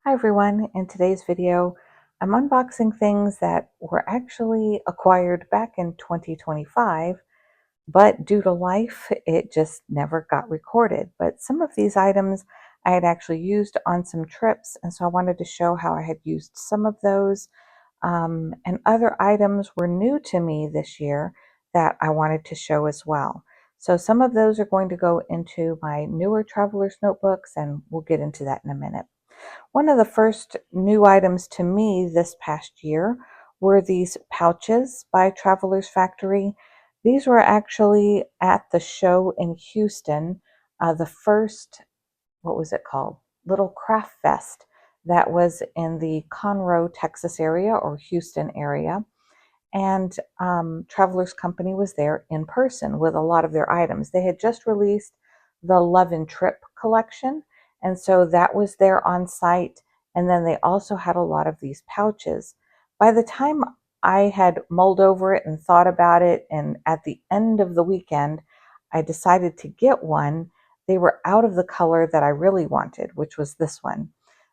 Hi everyone, in today's video I'm unboxing things that were actually acquired back in 2025, but due to life it just never got recorded. But some of these items I had actually used on some trips, and so I wanted to show how I had used some of those. And other items were new to me this year that I wanted to show as well. So some of those are going to go into my newer traveler's notebooks, and we'll get into that in a minute. One of the first new items to me this past year were these pouches by Traveler's Factory. These were actually at the show in Houston, the first, what was it called? Little Craft Fest that was in the Conroe, Texas area or Houston area. And Travelers Company was there in person with a lot of their items. They had just released the Love and Trip collection, and so that was there on site. And then they also had a lot of these pouches. By the time I had mulled over it and thought about it, and at the end of the weekend, I decided to get one. They were out of the color that I really wanted, which was this one.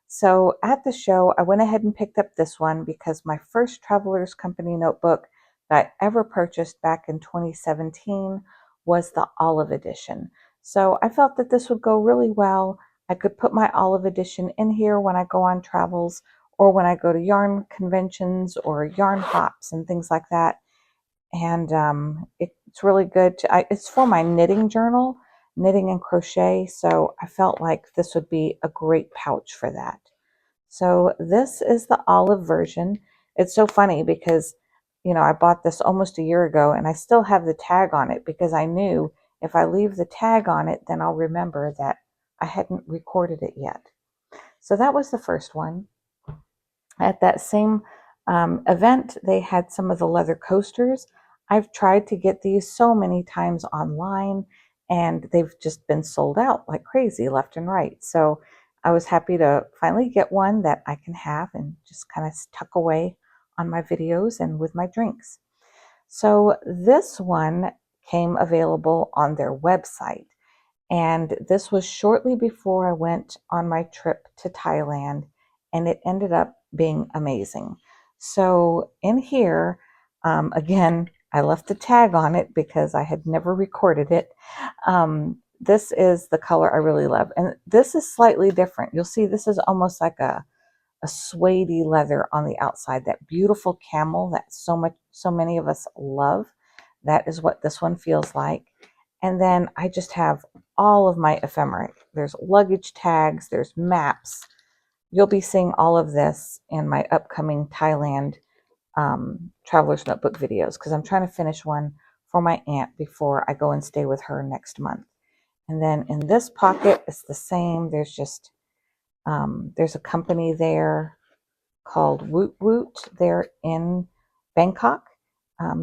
So at the show, I went ahead and picked up this one because my first Travelers Company notebook that I ever purchased back in 2017 was the olive edition. So I felt that this would go really well. I could put my olive edition in here when I go on travels or when I go to yarn conventions or yarn hops and things like that. And it's really good. It's for my knitting journal, knitting and crochet. So I felt like this would be a great pouch for that. So this is the olive version. It's so funny because, I bought this almost a year ago and I still have the tag on it because I knew if I leave the tag on it, then I'll remember that I hadn't recorded it yet. So that was the first one. At that same event, they had some of the leather coasters. I've tried to get these so many times online, and they've just been sold out like crazy left and right. So I was happy to finally get one that I can have and just kind of tuck away on my videos and with my drinks. So this one came available on their website. And this was shortly before I went on my trip to Thailand, and it ended up being amazing. So in here, again, I left the tag on it because I had never recorded it. This is the color I really love. And this is slightly different. You'll see this is almost like a suede leather on the outside, that beautiful camel that so many of us love. That is what this one feels like. And then I just have all of my ephemera. There's luggage tags, there's maps. You'll be seeing all of this in my upcoming Thailand traveler's notebook videos because I'm trying to finish one for my aunt before I go and stay with her next month. And then in this pocket, it's the same. There's a company there called Woot Woot. They're in Bangkok,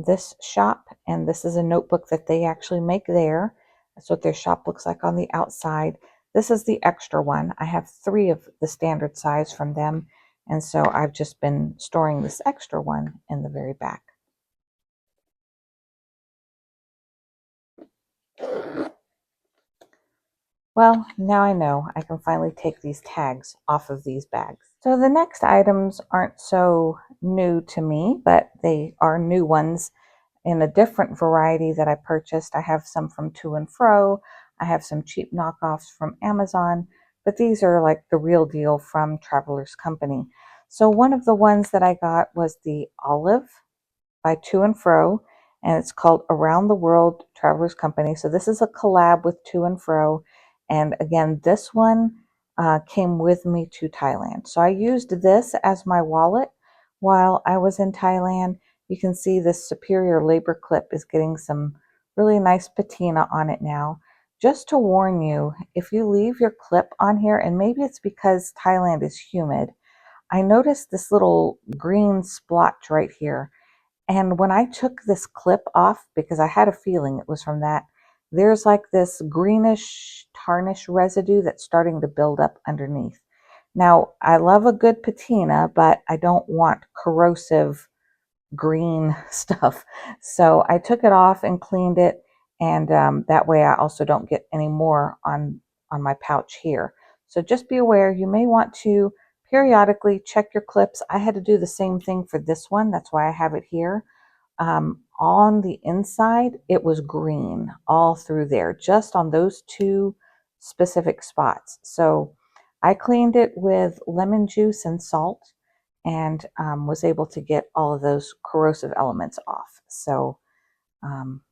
this shop, and this is a notebook that they actually make there. That's what their shop looks like on the outside. This is the extra one. I have 3 of the standard size from them, and so I've just been storing this extra one in the very back. Well, now I know I can finally take these tags off of these bags. So the next items aren't so new to me, but they are new ones in a different variety that I purchased. I have some from To and Fro. I have some cheap knockoffs from Amazon, but these are like the real deal from Traveler's Company. So one of the ones that I got was the olive by To and Fro, and it's called Around the World Travelers Company. So this is a collab with To and Fro, and again, this one came with me to Thailand. So I used this as my wallet while I was in Thailand. You can see this Superior Labor clip is getting some really nice patina on it now. Just to warn you, if you leave your clip on here, and maybe it's because Thailand is humid, I noticed this little green splotch right here. And when I took this clip off, because I had a feeling it was from that, there's like this greenish tarnish residue that's starting to build up underneath. Now, I love a good patina, but I don't want corrosive green stuff. So I took it off and cleaned it, and that way I also don't get any more on my pouch here. So just be aware, you may want to periodically check your clips. I had to do the same thing for this one. That's why I have it here. On the inside, it was green all through there, just on those two specific spots. So I cleaned it with lemon juice and salt and was able to get all of those corrosive elements off. So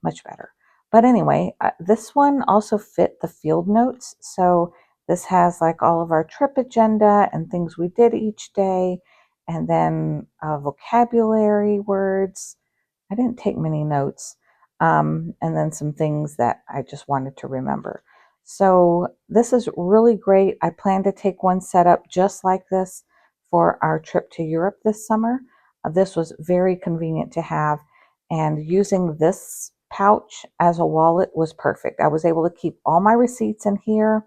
much better. But anyway, this one also fit the field notes. So this has like all of our trip agenda and things we did each day, and then vocabulary words. I didn't take many notes, and then some things that I just wanted to remember. So this is really great. I plan to take one set up just like this for our trip to Europe this summer. This was very convenient to have, and using this pouch as a wallet was perfect. I was able to keep all my receipts in here,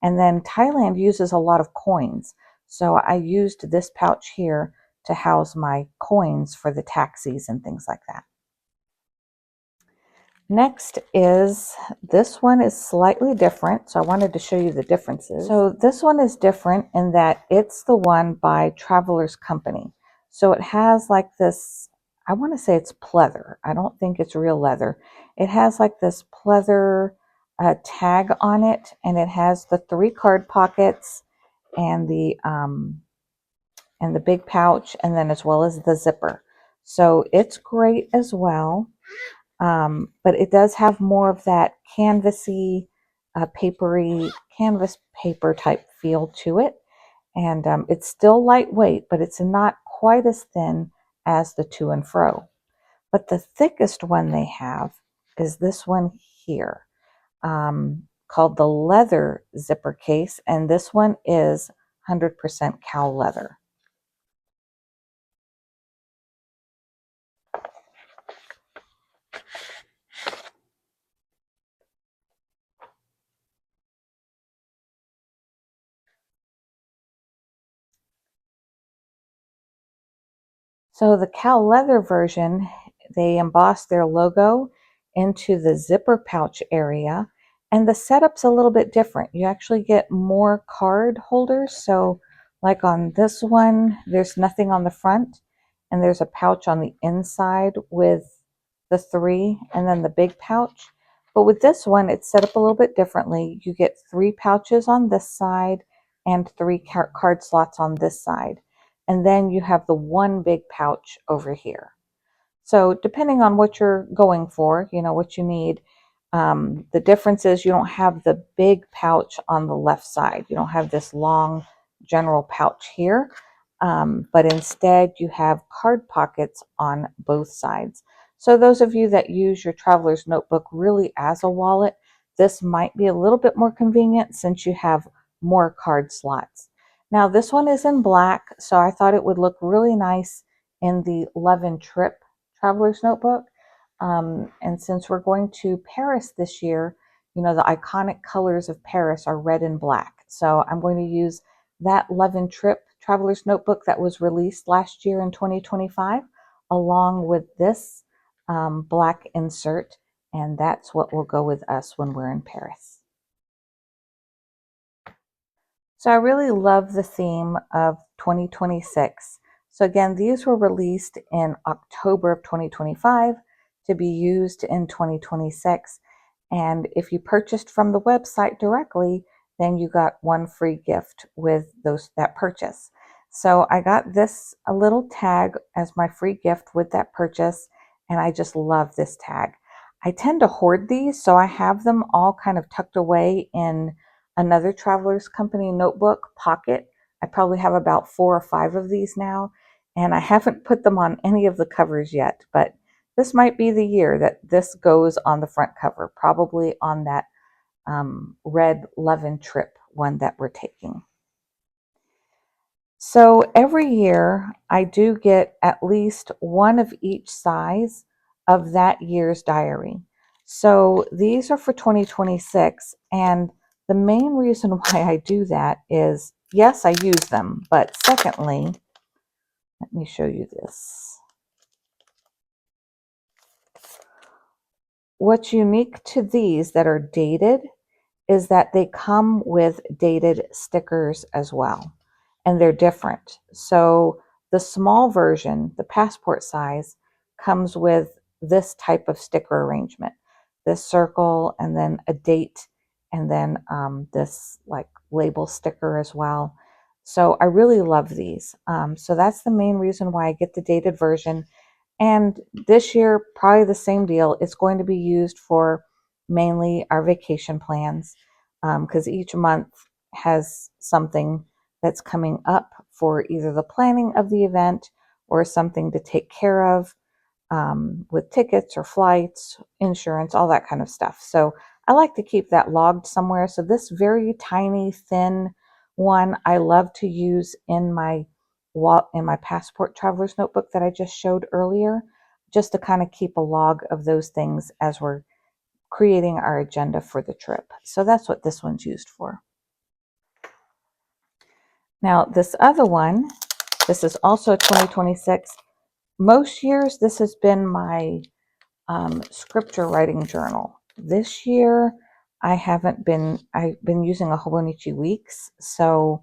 and then Thailand uses a lot of coins. So I used this pouch here to house my coins for the taxis and things like that. Next is, this one is slightly different, so I wanted to show you the differences. So this one is different in that it's the one by Traveler's Company. So it has like this, I want to say it's pleather. I don't think it's real leather. It has like this pleather tag on it, and it has the 3 card pockets and the big pouch, and then as well as the zipper. So it's great as well. But it does have more of that canvasy, papery, canvas paper type feel to it. And it's still lightweight, but it's not quite as thin as the To and Fro. But the thickest one they have is this one here, called the leather zipper case. And this one is 100% cow leather. So the cow leather version, they embossed their logo into the zipper pouch area, and the setup's a little bit different. You actually get more card holders. So like on this one, there's nothing on the front, and there's a pouch on the inside with the 3 and then the big pouch. But with this one, it's set up a little bit differently. You get 3 pouches on this side and 3 card slots on this side. And then you have the one big pouch over here. So depending on what you're going for, you know, what you need, the difference is you don't have the big pouch on the left side. You don't have this long general pouch here, but instead you have card pockets on both sides. So those of you that use your traveler's notebook really as a wallet, this might be a little bit more convenient since you have more card slots. Now this one is in black, so I thought it would look really nice in the Love and Trip traveler's notebook. And since we're going to Paris this year, you know, the iconic colors of Paris are red and black. So I'm going to use that Love and Trip traveler's notebook that was released last year in 2025, along with this black insert. And that's what will go with us when we're in Paris. So I really love the theme of 2026. So again, these were released in October of 2025 to be used in 2026. And if you purchased from the website directly, then you got one free gift with that purchase. So I got this a little tag as my free gift with that purchase, and I just love this tag. I tend to hoard these, so I have them all kind of tucked away in another Traveler's Company notebook pocket. I probably have about 4 or 5 of these now, and I haven't put them on any of the covers yet, but this might be the year that this goes on the front cover, probably on that red Love and Trip one that we're taking. So every year I do get at least one of each size of that year's diary. So these are for 2026, and the main reason why I do that is, yes, I use them, but secondly, let me show you this. What's unique to these that are dated is that they come with dated stickers as well. and they're different. So the small version, the passport size, comes with this type of sticker arrangement, this circle and then a date and then this like label sticker as well. So I really love these. So that's the main reason why I get the dated version. And this year, probably the same deal. It's going to be used for mainly our vacation plans because each month has something that's coming up for either the planning of the event or something to take care of with tickets or flights, insurance, all that kind of stuff. So I like to keep that logged somewhere. So this very tiny, thin one I love to use in my passport traveler's notebook that I just showed earlier, just to kind of keep a log of those things as we're creating our agenda for the trip. So that's what this one's used for. Now this other one, this is also 2026. Most years this has been my scripture writing journal. This year I've been using a Hobonichi Weeks, so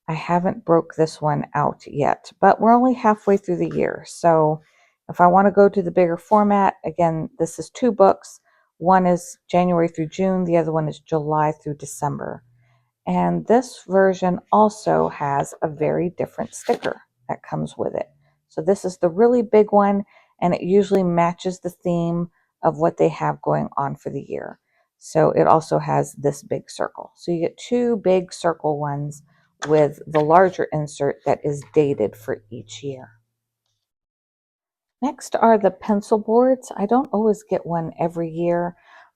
I haven't broke this one out yet, but we're only halfway through the year. So if I want to go to the bigger format, again, this is 2 books. One is January through June, the other one is July through December. And this version also has a very different sticker that comes with it. So this is the really big one, and it usually matches the theme of what they have going on for the year. So it also has this big circle. So you get 2 big circle ones with the larger insert that is dated for each year. Next are the pencil boards. I don't always get one every year,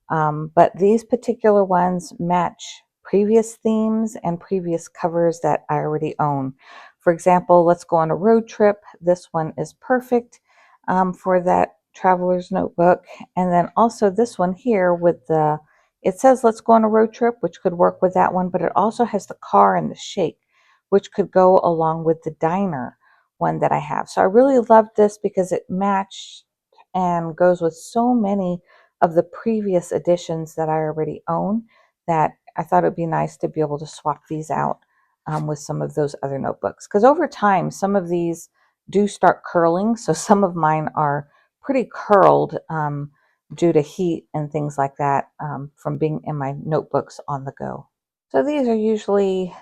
but these particular ones match previous themes and previous covers that I already own. For example, let's go on a road trip. This one is perfect for that traveler's notebook. And then also this one here with it says let's go on a road trip, which could work with that one, but it also has the car and the shake, which could go along with the diner one that I have. So I really love this because it matched and goes with so many of the previous editions that I already own that I thought it'd be nice to be able to swap these out with some of those other notebooks. Because over time, some of these do start curling. So some of mine are pretty curled due to heat and things like that from being in my notebooks on the go. So these are usually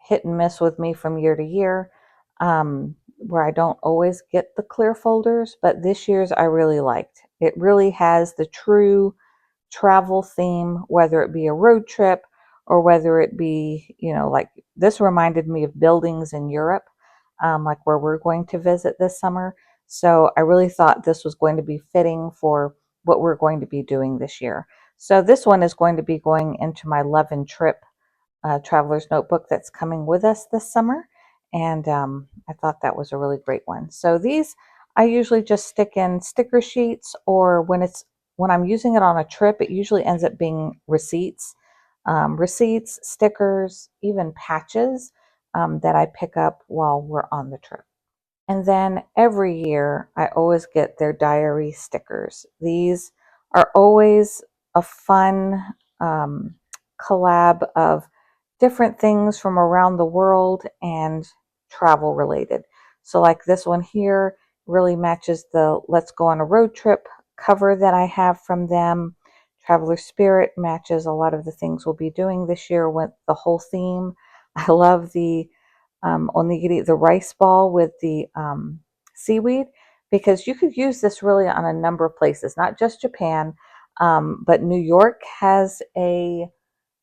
hit and miss with me from year to year, where I don't always get the clear folders, but this year's I really liked. It really has the true travel theme, whether it be a road trip or whether it be, like this reminded me of buildings in Europe, like where we're going to visit this summer. So I really thought this was going to be fitting for what we're going to be doing this year. So this one is going to be going into my Love and Trip traveler's notebook that's coming with us this summer. And I thought that was a really great one. So these I usually just stick in sticker sheets, or when I'm using it on a trip, it usually ends up being receipts, stickers, even patches that I pick up while we're on the trip. And then every year, I always get their diary stickers. These are always a fun collab of different things from around the world and travel related. So like this one here really matches the Let's Go on a Road Trip cover that I have from them. Traveler Spirit matches a lot of the things we'll be doing this year with the whole theme. I love the onigiri, the rice ball with the seaweed, because you could use this really on a number of places, not just Japan, but New York has a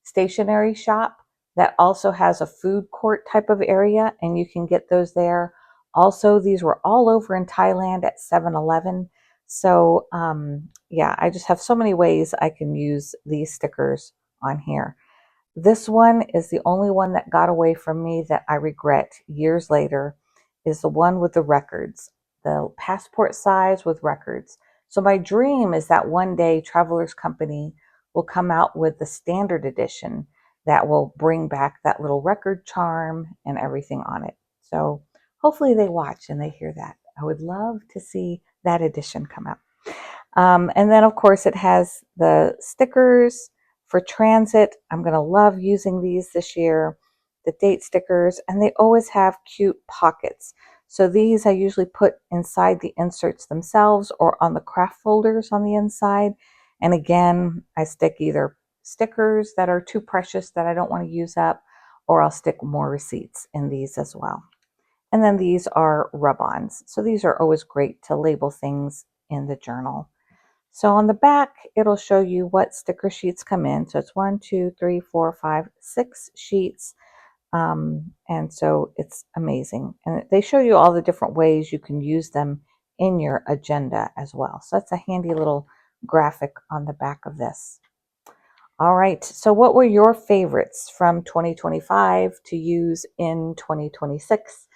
stationery shop that also has a food court type of area, and you can get those there. Also, these were all over in Thailand at 7-Eleven. So yeah, I just have so many ways I can use these stickers on here. This one is the only one that got away from me that I regret years later, is the one with the records, the passport size with records. So my dream is that one day Travelers Company will come out with the standard edition that will bring back that little record charm and everything on it. So hopefully they watch and they hear that. I would love to see that edition come out. And then, of course, it has the stickers for transit. I'm going to love using these this year. the date stickers, and they always have cute pockets. So these I usually put inside the inserts themselves or on the craft folders on the inside. And again, I stick either stickers that are too precious that I don't want to use up, or I'll stick more receipts in these as well. And then these are rub-ons. So these are always great to label things in the journal. So on the back, it'll show you what sticker sheets come in. So it's 1, 2, 3, 4, 5, 6 sheets. And so it's amazing. And they show you all the different ways you can use them in your agenda as well. So that's a handy little graphic on the back of this. All right, so what were your favorites from 2025 to use in 2026?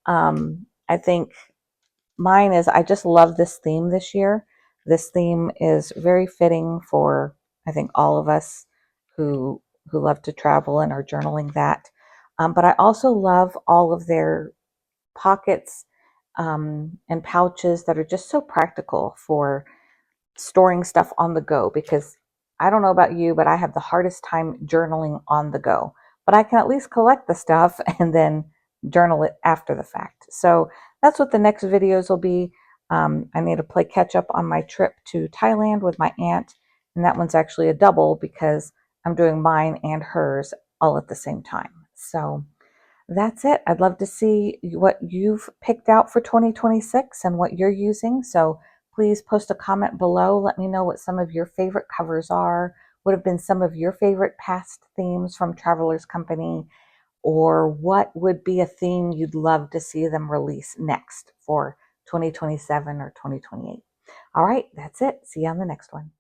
I think mine is, I just love this theme this year. This theme is very fitting for, I think, all of us who love to travel and are journaling that. But I also love all of their pockets and pouches that are just so practical for storing stuff on the go, because I don't know about you, but I have the hardest time journaling on the go. But I can at least collect the stuff and then journal it after the fact. So that's what the next videos will be. I need to play catch up on my trip to Thailand with my aunt, and that one's actually a double because I'm doing mine and hers all at the same time. So that's it. I'd love to see what you've picked out for 2026 and what you're using. So please post a comment below. Let me know what some of your favorite covers are. What have been some of your favorite past themes from Travelers Company? Or what would be a theme you'd love to see them release next for 2027 or 2028? All right, that's it. See you on the next one.